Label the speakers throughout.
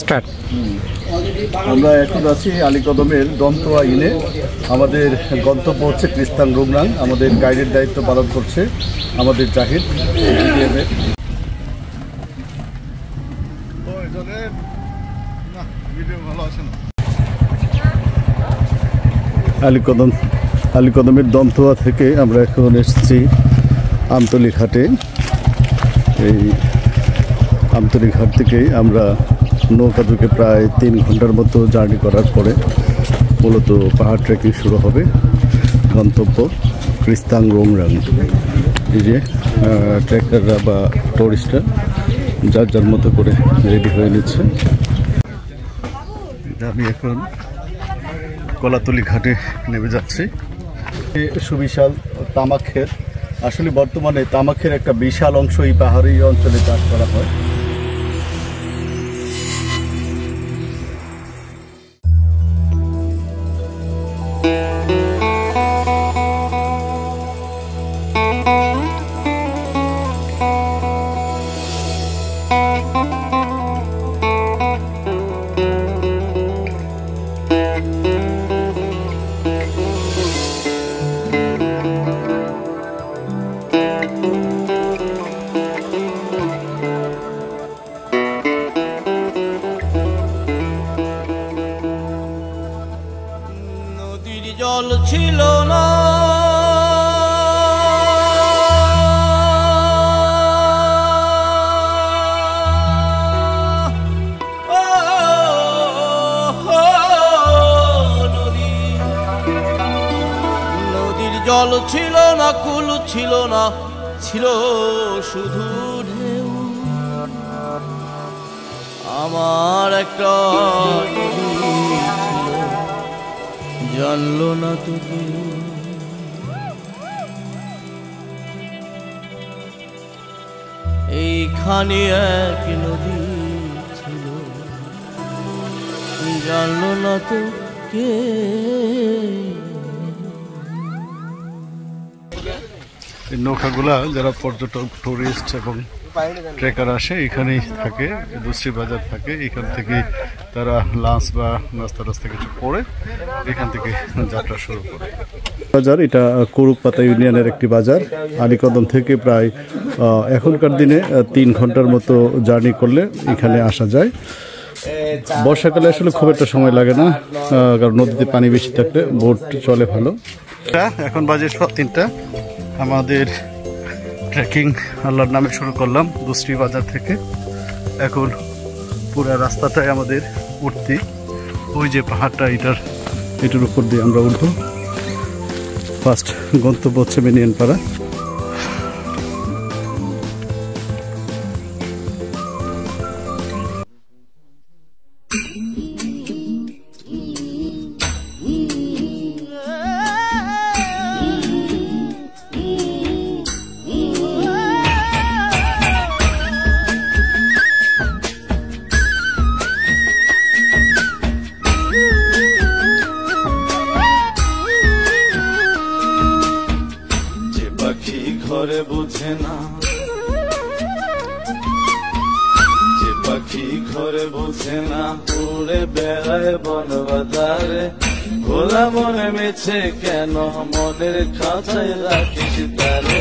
Speaker 1: Start.
Speaker 2: আমরা এখন আছি আলীকদমের দন্তোয়া ইনে। আমাদের গন্তব্য হচ্ছে ক্রিস্তান রুমরাং। আমাদের গাইডের দায়িত্ব পালন করছে আমাদের জাহিদ। আলীকদমের দন্তোয়া থেকে আমরা এখন এসেছি আমতলী ঘাটে। এই আমতলী ঘাট থেকেই আমরা নৌকা ঢুকে প্রায় 3 ঘন্টার মতো জার্নি করার পরে মূলত পাহাড় ট্রেকিং শুরু হবে। গন্তব্য ক্রিস্তান রুমরাং। এই যে ট্রেকাররা বা টুরিস্টরা যার যার মতো করে রেডি হয়ে নিচ্ছে। আমি এখন কলাতলী ঘাটে নেমে যাচ্ছি। সুবিশাল তামাক ক্ষেত। আসলে বর্তমানে তামাকের একটা বিশাল অংশ এই পাহাড়ি অঞ্চলে চাষ করা হয়।
Speaker 3: জল ছিল না, নদীর জল ছিল না, কুল ছিল না, ছিল শুধু ঢেউ। আমার একটা জানলো না তো কেউ। এইখানে এক নদী ছিল, জানলো না তো কে।
Speaker 2: এই নৌকাগুলা যারা পর্যটক, টুরিস্ট এবং ট্রেকার আসে এখানেই থাকে, দুশ্রী বাজার থাকে। এখান থেকে তারা লাঞ্চ বা নাস্তা টাস্তা কিছু করে এখান থেকে যাত্রা শুরু করে। বাজার এটা কুরুকপাতা ইউনিয়নের একটি বাজার। আলীকদম থেকে প্রায় এখনকার দিনে 3 ঘন্টার মতো জার্নি করলে এখানে আসা যায়। বর্ষাকালে আসলে খুব একটা সময় লাগে না, কারণ নদীতে পানি বেশি থাকলে বোট চলে ভালো। এখন বাজে 3টা। আমাদের ট্রেকিং আল্লাহর নামে শুরু করলাম দুশ্রী বাজার থেকে। এখন পুরো রাস্তাটাই আমাদের উঠতি, ওই যে পাহাড়টা এটার উপর দিয়ে আমরা উঠবো। ফার্স্ট গন্তব্য হচ্ছে বেনিয়ানপাড়া।
Speaker 3: ঘরে বোঝে না, যে পাখি ঘরে বোঝে না, উড়ে বেড়ায় বন বাজারে। খোলা মনে মেছে কেন মনের খাঁচায় রাখিস তারে।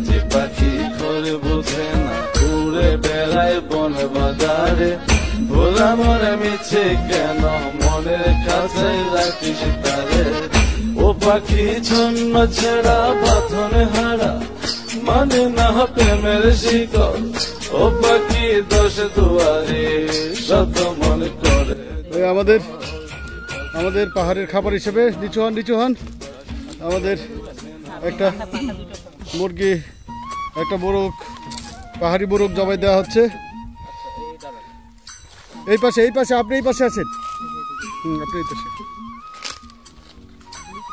Speaker 3: যে পাখি ঘরে বোঝে না, উড়ে বেড়ায় বন বাজারে। খোলা মনে মেছে কেন মনের খাঁচায় রাখিস তারে। ও পাখি ছন্ন ছেড়া বাঁধন হারা, মানে না প্রেমের শিকল। ও পাখি 10 দুয়ারে শত মনে করে।
Speaker 2: আমাদের পাহাড়ের খাবার হিসেবে নিচু হন আমাদের একটা মুরগি, একটা মোরগ, পাহাড়ি মোরগ জবাই দেওয়া হচ্ছে। এই পাশে আপনি এই পাশে আছেন। আপনি এই পাশে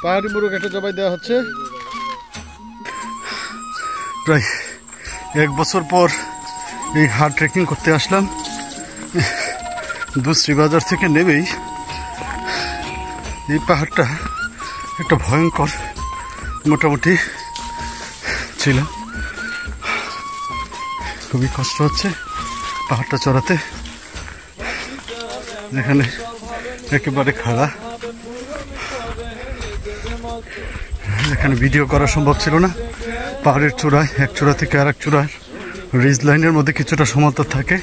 Speaker 2: পাহাড়ি মোরগ একটা জবাই দেওয়া হচ্ছে। প্রায় 1 বছর পর এই হার্ড ট্রেকিং করতে আসলাম। দুশ্রী বাজার থেকে নেমেই এই পাহাড়টা একটা ভয়ঙ্কর মোটামুটি ছিল, খুবই কষ্ট হচ্ছে পাহাড়টা চড়াতে। এখানে একেবারে খাড়া, এখানে ভিডিও করা সম্ভব ছিল না। পাহাড়ের চূড়ায় এক চূড়া থেকে আর এক চূড়ার রিজ লাইনের মধ্যে কিছুটা সমান্তর থাকে,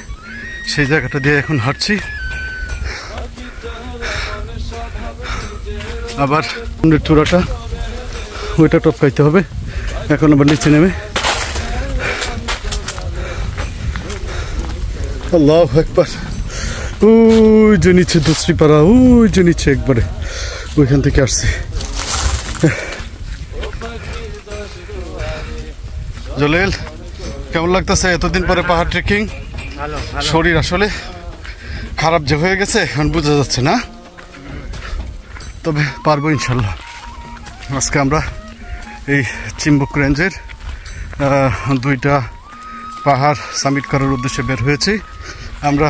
Speaker 2: সেই জায়গাটা দিয়ে এখন হাঁটছি। আবার চূড়াটা ওইটা টপকাইতে হবে, এখন আবার নিচে নেমে। আল্লাহু আকবার, ওই যে নিচে দুশ্রীপাড়া, ওই যে নিচে একবারে ওইখান থেকে আসছি। জলিল, কেমন লাগতেছে এতদিন পরে পাহাড় ট্রেকিং? শরীর আসলে খারাপ যে হয়ে গেছে এখন বোঝা যাচ্ছে না, তবে পারবো ইনশাল্লাহ। আজকে আমরা এই চিম্বুক রেঞ্জের 2টা পাহাড় সামিট করার উদ্দেশ্যে বের হয়েছি। আমরা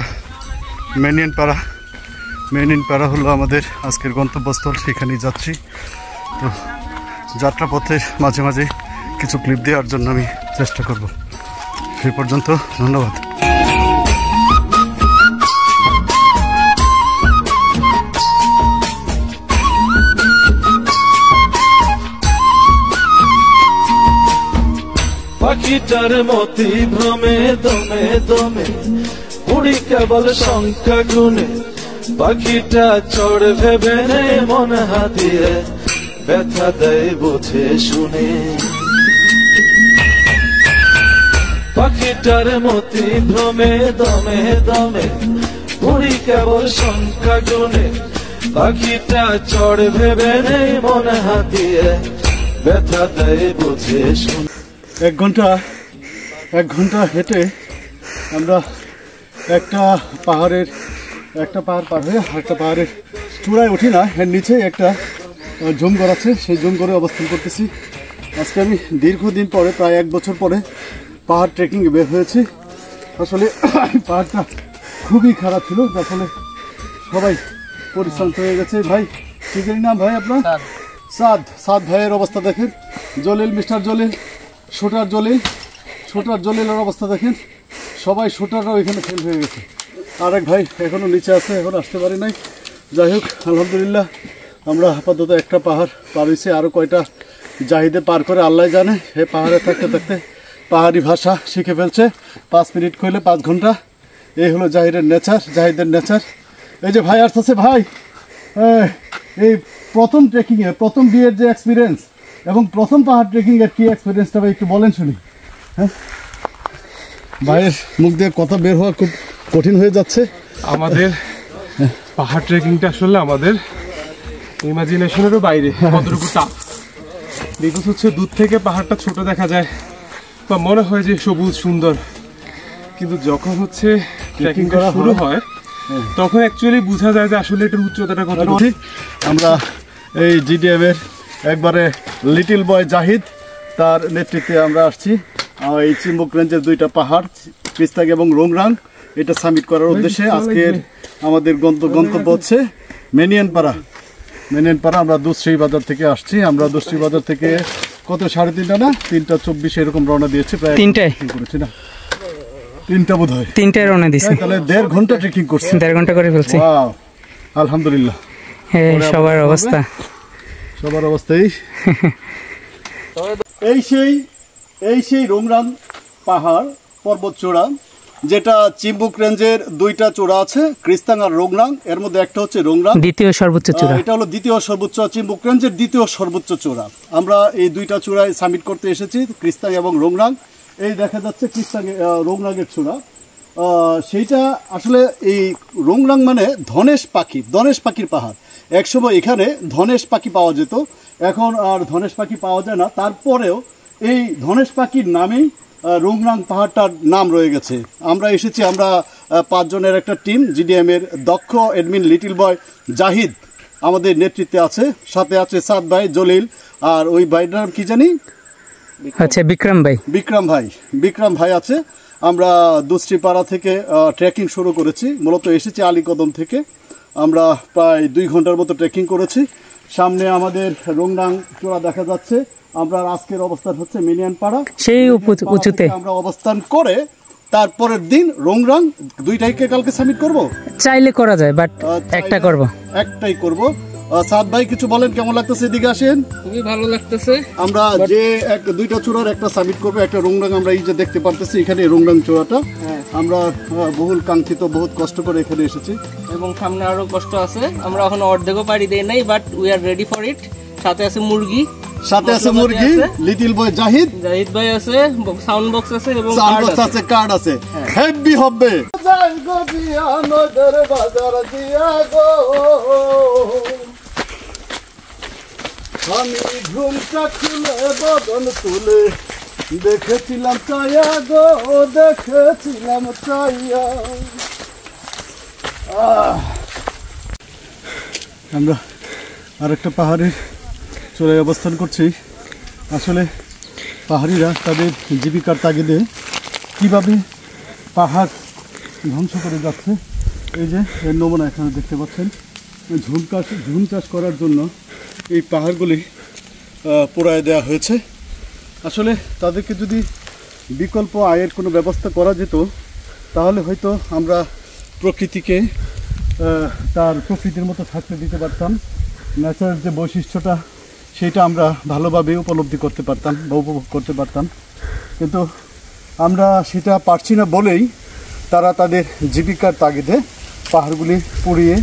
Speaker 2: মেনিন পাড়া হলো আমাদের আজকের গন্তব্যস্থল, সেখানেই যাচ্ছি। তো যাত্রাপথের মাঝে মাঝে কিছু ক্লিপ দেওয়ার জন্য আমি চেষ্টা করব। সেই পর্যন্ত ধন্যবাদ।
Speaker 3: পাখিটার মতি ভ্রমে দমে দমে উড়ি কেবল সংখ্যা গুনে, পাখিটা চড় ভেবে নেই মন হাতিয়ে, ব্যথা দেয় বুঝে শুনে। পাখিটার মতি ভ্রমে দমে দমে উড়ি কেবল সংখ্যা গুনে, পাখিটা চড় ভেবে নেই মন হাতিয়ে, ব্যথা দেয় বুঝে শুনে।
Speaker 2: এক ঘন্টা হেঁটে আমরা একটা পাহাড় পার হয়ে একটা পাহাড়ের চূড়ায় উঠি না, এর নিচে একটা জমঘর আছে, সেই জমঘরে অবস্থান করতেছি। আজকে আমি দীর্ঘদিন পরে, প্রায় 1 বছর পরে পাহাড় ট্রেকিংয়ে বের হয়েছি। আসলে পাহাড়টা খুবই খারাপ ছিল, যার ফলে সবাই পরিশ্রান্ত হয়ে গেছে। ভাই কি নাম ভাই আপনার? সাদ ভাইয়ের অবস্থা দেখেন, মিস্টার জলিল, ছোটার জলিলের অবস্থা দেখেন, সবাই ছোটাররাও এখানে ফেল হয়ে গেছে। আরেক ভাই এখনও নিচে আছে, এখন আসতে পারি নাই। যাই হোক, আলহামদুলিল্লাহ আমরা আপাতত একটা পাহাড় পার হয়েছি, আরও কয়টা জাহিদে পার করে আল্লাহ জানে। এই পাহাড়ে থাকতে থাকতে পাহাড়ি ভাষা শিখে ফেলছে, 5 মিনিট কইলে 5 ঘন্টা। এই হলো জাহিদের নেচার। এই যে ভাই আসতেছে, ভাই এই প্রথম ট্রেকিংয়ে, প্রথম বিয়ের যে এক্সপিরিয়েন্স এবং প্রথম পাহাড় ট্রেকিংয়ের কি এক্সপিরিয়েন্সটা ভাই একটু বলেন শুনি। হ্যাঁ, ভাইয়ের মুখ দিয়ে কথা বের হওয়া খুব কঠিন হয়ে যাচ্ছে।
Speaker 1: আমাদের পাহাড় ট্রেকিংটা আসলে আমাদের ইমাজিনেশনেরও বাইরে, কতটুকু টাফ। বিকজ হচ্ছে দূর থেকে পাহাড়টা ছোট দেখা যায় বা মনে হয় যে সবুজ সুন্দর, কিন্তু যখন হচ্ছে ট্রেকিং করা শুরু হয় তখন অ্যাকচুয়ালি বোঝা যায় যে আসলে এটার উচ্চতাটা কতটুকু।
Speaker 2: আমরা এই জিডিএম এর একবারে লিটল বয় জাহিদ, তার নেতৃত্বে আমরা আসছি এই চিম্বুক রেঞ্জের 2টা পাহাড় ক্রিস্তাং এবং রোংরাং, এটা সামিট করার উদ্দেশ্যে। আজকের আমাদের গন্তব্য হচ্ছে মেনিয়ান পাড়া। আমরা দুশ্রী বাজার থেকে আসছি। আমরা দুশ্রী বাজার থেকে কত 3:30 না 3:24 এরকম রওনা দিয়েছি, প্রায়
Speaker 4: 3টায়
Speaker 2: করেছি না, 3টা বোধ হয়,
Speaker 4: 3টায় রওনা দিয়েছি।
Speaker 2: তাহলে 1.5 ঘন্টা ট্রেকিং করছি,
Speaker 4: 1.5 ঘন্টা করে ফেলছি।
Speaker 2: আলহামদুলিল্লাহ।
Speaker 4: সবার অবস্থা
Speaker 2: এই সেই রোংরাং পাহাড় পর্বত চূড়া, যেটা চিম্বুক রেঞ্জের 2টা চূড়া আছে, ক্রিস্তাং আর রোংরাং। এর মধ্যে একটা হচ্ছে রোংরাং,
Speaker 4: দ্বিতীয় সর্বোচ্চ চূড়া।
Speaker 2: এটা হলো দ্বিতীয় সর্বোচ্চ, চিম্বুক রেঞ্জের 2য় সর্বোচ্চ চূড়া। আমরা এই 2টা চূড়ায় সামিট করতে এসেছি, ক্রিস্তাং এবং রোংরাং। এই দেখা যাচ্ছে ক্রিস্তাং রোংরাংয়ের চূড়া। সেইটা আসলে এই রোংরাং মানে ধনেশ পাখির পাহাড়। একসময় এখানে ধনেশ পাখি পাওয়া যেত, এখন আর ধনেশ পাখি পাওয়া যায় না। তারপরেও এই ধনেশ পাখির নামেই রোংরাং পাহাড়টার নাম রয়ে গেছে। আমরা এসেছি, আমরা 5 জনের একটা টিম, জিডিএম এর দক্ষ অ্যাডমিন লিটল বয় জাহিদ আমাদের নেতৃত্বে আছে, সাথে আছে সাদ ভাই, জলিল, আর ওই ভাইটার নাম কি জানি,
Speaker 4: আচ্ছা বিক্রম ভাই আছে। আমরা দুশ্রীপাড়া থেকে ট্রেকিং শুরু করেছি, মূলত এসেছি আলীকদম থেকে। আমরা প্রায় 2 ঘন্টার মতো ট্রেকিং করেছি। সামনে আমাদের রোংরাং চূড়া দেখা যাচ্ছে। আমরা আজকের অবস্থান হচ্ছে মিনিয়ান পাড়া, সেই উঁচুতে
Speaker 2: আমরা অবস্থান করে
Speaker 4: তারপরের দিন রংরাং, দুইটাইকে কালকে সাবমিট করব।
Speaker 5: চাইলে করা যায়, বাট একটা করব,
Speaker 4: একটাই করব। সাদ ভাই কিছু বলেন, কেমন লাগতেছে? এদিকে আসেন।
Speaker 5: খুবই ভালো লাগতেছে।
Speaker 4: আমরা যে দুইটা চূড়ার একটা সাবমিট করবো, একটা রংরাং। আমরা এই যে দেখতে পারতেছি এখানে রংরাং চূড়াটা আমরা বহুল কাঙ্ক্ষিত, বহুত কষ্ট করে এখানে এসেছি
Speaker 5: এবং সামনে আরো কষ্ট আছে। আমরা এখনো অর্ধেকও পাড়ি দেই নাই, but we are ready for it. সাথে আছে মুরগি,
Speaker 4: লিটল বয় জাহিদ
Speaker 5: ভাই আছে, সাউন্ড বক্স আছে এবং
Speaker 4: কার্ড আছে। হেভি হবে। আমি ঘুমটা খুলে বদন তুলে দেখেছিলাম চাইয়া গো, দেখেছিলাম চাইয়া। আমরা আরেকটা পাহাড়ের চূড়ায় অবস্থান করছি। আসলে পাহাড়িরা তাদের জীবিকার তাগিদে কিভাবে পাহাড় ধ্বংস করে যাচ্ছে, এই যে এর নমুনা এখানে দেখতে পাচ্ছেন। ঝুম চাষ করার জন্য এই পাহাড়গুলি পোড়ায় দেওয়া হয়েছে। আসলে তাদেরকে যদি বিকল্প আয়ের কোনো ব্যবস্থা করা যেত, তাহলে হয়তো আমরা প্রকৃতিকে তার প্রকৃতির মতো থাকতে দিতে পারতাম। ন্যাচারাল যে বৈশিষ্ট্যটা, সেটা আমরা ভালোভাবে উপলব্ধি করতে পারতাম বা উপভোগ করতে পারতাম। কিন্তু আমরা সেটা পারছি না বলেই তারা তাদের জীবিকার তাগিদে পাহাড়গুলি পুড়িয়ে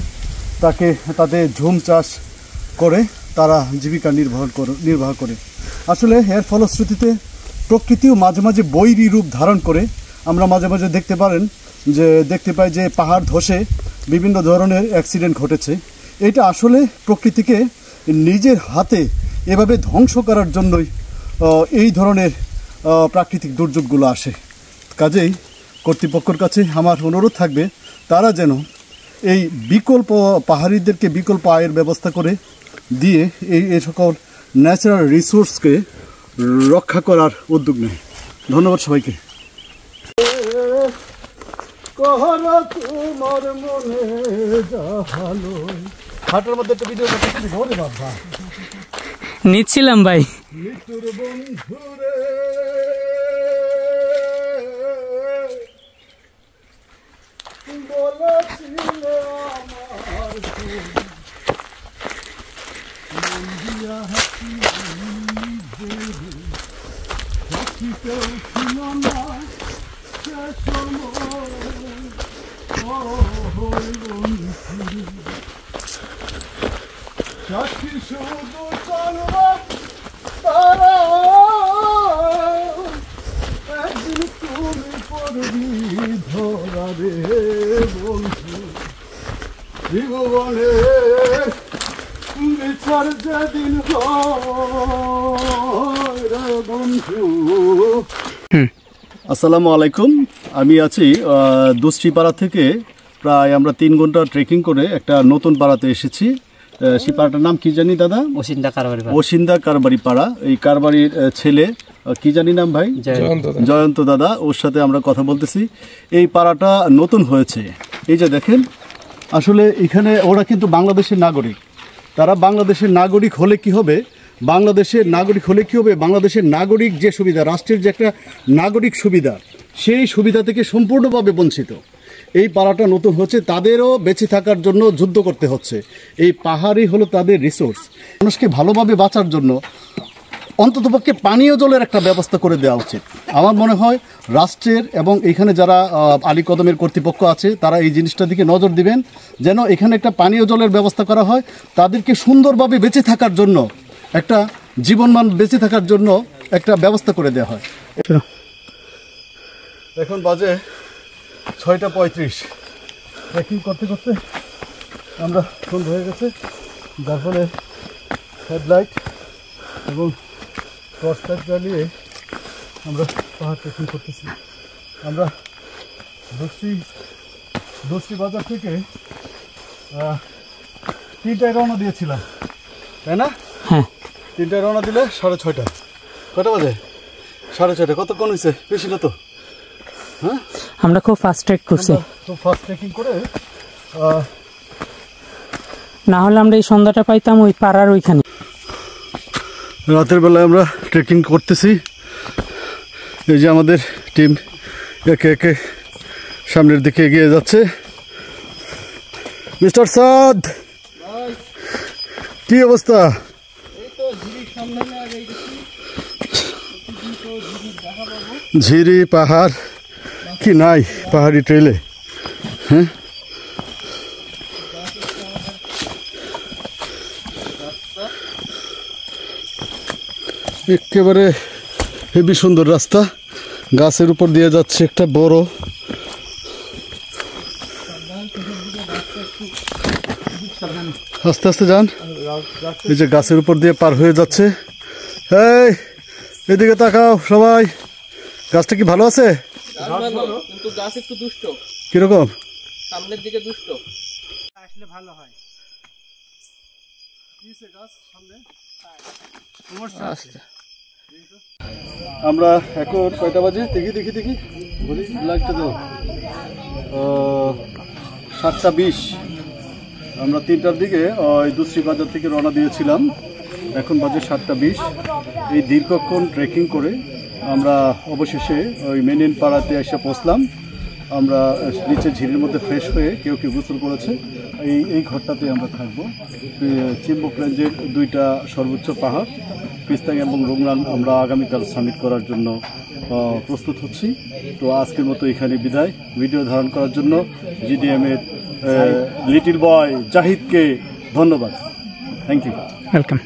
Speaker 4: তাদের ঝুম চাষ করে তারা জীবিকা নির্বাহ করে। আসলে এর ফলশ্রুতিতে প্রকৃতিও মাঝে মাঝে বৈরী রূপ ধারণ করে। আমরা মাঝে মাঝে দেখতে পাই যে পাহাড় ধসে বিভিন্ন ধরনের অ্যাক্সিডেন্ট ঘটেছে। এটা আসলে প্রকৃতিকে নিজের হাতে এভাবে ধ্বংস করার জন্যই এই ধরনের প্রাকৃতিক দুর্যোগগুলো আসে। কাজেই কর্তৃপক্ষের কাছে আমার অনুরোধ থাকবে, তারা যেন এই পাহাড়িদেরকে বিকল্প আয়ের ব্যবস্থা করে দিয়ে এই সকল ন্যাচারাল রিসোর্সকে রক্ষা করার উদ্যোগ নেয়। ধন্যবাদ সবাইকে। হাটের মধ্যে একটা ভিডিও
Speaker 5: নিচ্ছিলাম ভাই।
Speaker 4: আসসালামু আলাইকুম। আমি আছি দুশ্রীপাড়া থেকে প্রায় আমরা 3 ঘন্টা ট্রেকিং করে একটা নতুন পাড়াতে এসেছি। সেই পাড়াটার নাম কি জানি দাদা? ওসিন্দা কারবারি পাড়া। এই কারবারির ছেলে কি জানি নাম ভাই? জয়ন্ত দাদা। ওর সাথে আমরা কথা বলতেছি। এই পাড়াটা নতুন হয়েছে। এই যে দেখেন, আসলে এখানে ওরা কিন্তু বাংলাদেশের নাগরিক। তারা বাংলাদেশের নাগরিক হলে কি হবে, বাংলাদেশের নাগরিক যে সুবিধা, রাষ্ট্রের যে একটা নাগরিক সুবিধা, সেই সুবিধা থেকে সম্পূর্ণভাবে বঞ্চিত। এই পাড়াটা নতুন হচ্ছে, তাদেরও বেঁচে থাকার জন্য যুদ্ধ করতে হচ্ছে। এই পাহাড়ই হলো তাদের রিসোর্স। মানুষকে ভালোভাবে বাঁচার জন্য অন্ততপক্ষে পানীয় জলের একটা ব্যবস্থা করে দেওয়া উচিত। আমার মনে হয় রাষ্ট্রের এবং এখানে যারা আলীকদমের কর্তৃপক্ষ আছে, তারা এই জিনিসটার দিকে নজর দিবেন, যেন এখানে একটা পানীয় জলের ব্যবস্থা করা হয়। তাদেরকে সুন্দরভাবে বেঁচে থাকার জন্য, একটা জীবনমান বেঁচে থাকার জন্য একটা ব্যবস্থা করে দেওয়া হয়। এখন বাজে 6:35। ট্রেকিং করতে করতে আমরা সন্ধ্যা হয়ে গেছে, যার ফলে হেডলাইট এবং টর্চ লাইট জ্বালিয়ে আমরা পাহাড় ট্রেকিং করতেছি। আমরা দোস্তি বাজার থেকে 3টায় রওনা দিয়েছিলাম, তাই না?
Speaker 5: হ্যাঁ,
Speaker 4: 3টায় রওনা দিলে 6:30। কটা বাজে? 6:30। কতক্ষণ হয়েছে? বেশি না তো? হ্যাঁ,
Speaker 5: আমরা খুব ফাস্ট ট্রেক করছি।
Speaker 4: খুব ফাস্ট ট্রেকিং করে,
Speaker 5: না হলে আমরা এই সন্ধ্যাটা পাইতাম ওই পাড়ার ওইখানে। রাতের বেলায় আমরা ট্রেকিং করতেছি। এই যে আমাদের টিম
Speaker 2: একে একে সামনের দিকে এগিয়ে যাচ্ছে। মিস্টার সাদ, কি অবস্থা? ঝিরি পাহাড় কি নাই পাহাড়ি ট্রেলে? হ্যাঁ, একেবারে হেবি সুন্দর রাস্তা, গাছের উপর দিয়ে যাচ্ছে একটা বড়। আস্তে আস্তে যান, এই যে গাছের উপর দিয়ে পার হয়ে যাচ্ছে। এই এদিকে তাকাও সবাই, গাছটা কি ভালো আছে?
Speaker 5: কিন্তু গাছ একটু দুষ্ট।
Speaker 2: কিরকম?
Speaker 5: সামনের দিকে দুষ্ট।
Speaker 1: আসলে ভালো হয়।
Speaker 2: আমরা এখন কয়টা বাজে দেখি দেখি দেখি বলি, লাইটটা দাও। 7:20। আমরা 3টার দিকে ওই দুশ্রী বাজার থেকে রওনা দিয়েছিলাম, এখন বাজে 7:20। এই দীর্ঘক্ষণ ট্রেকিং করে আমরা অবশেষে ওই মেনিন পাড়াতে এসে পৌঁছলাম। আমরা নিচে ঝিরির মধ্যে ফ্রেশ হয়ে কেউ কেউ গোসল করেছে। এই ঘরটাতে আমরা থাকবো। চিম্বুক রেঞ্জের 2টা সর্বোচ্চ পাহাড় পিস্তাং এবং রোংরান আমরা আগামীকাল সামিট করার জন্য প্রস্তুত হচ্ছি। তো আজকের মতো এখানে বিদায়। ভিডিও ধারণ করার জন্য জিডিএম এর লিটল বয় জাহিদকে ধন্যবাদ। Thank you,
Speaker 5: welcome.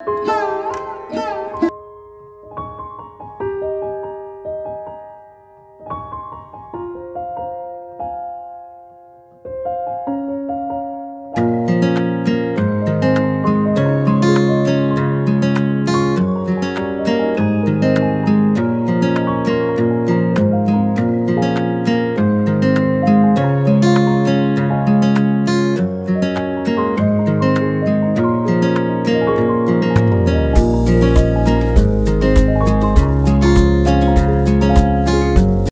Speaker 3: Bye.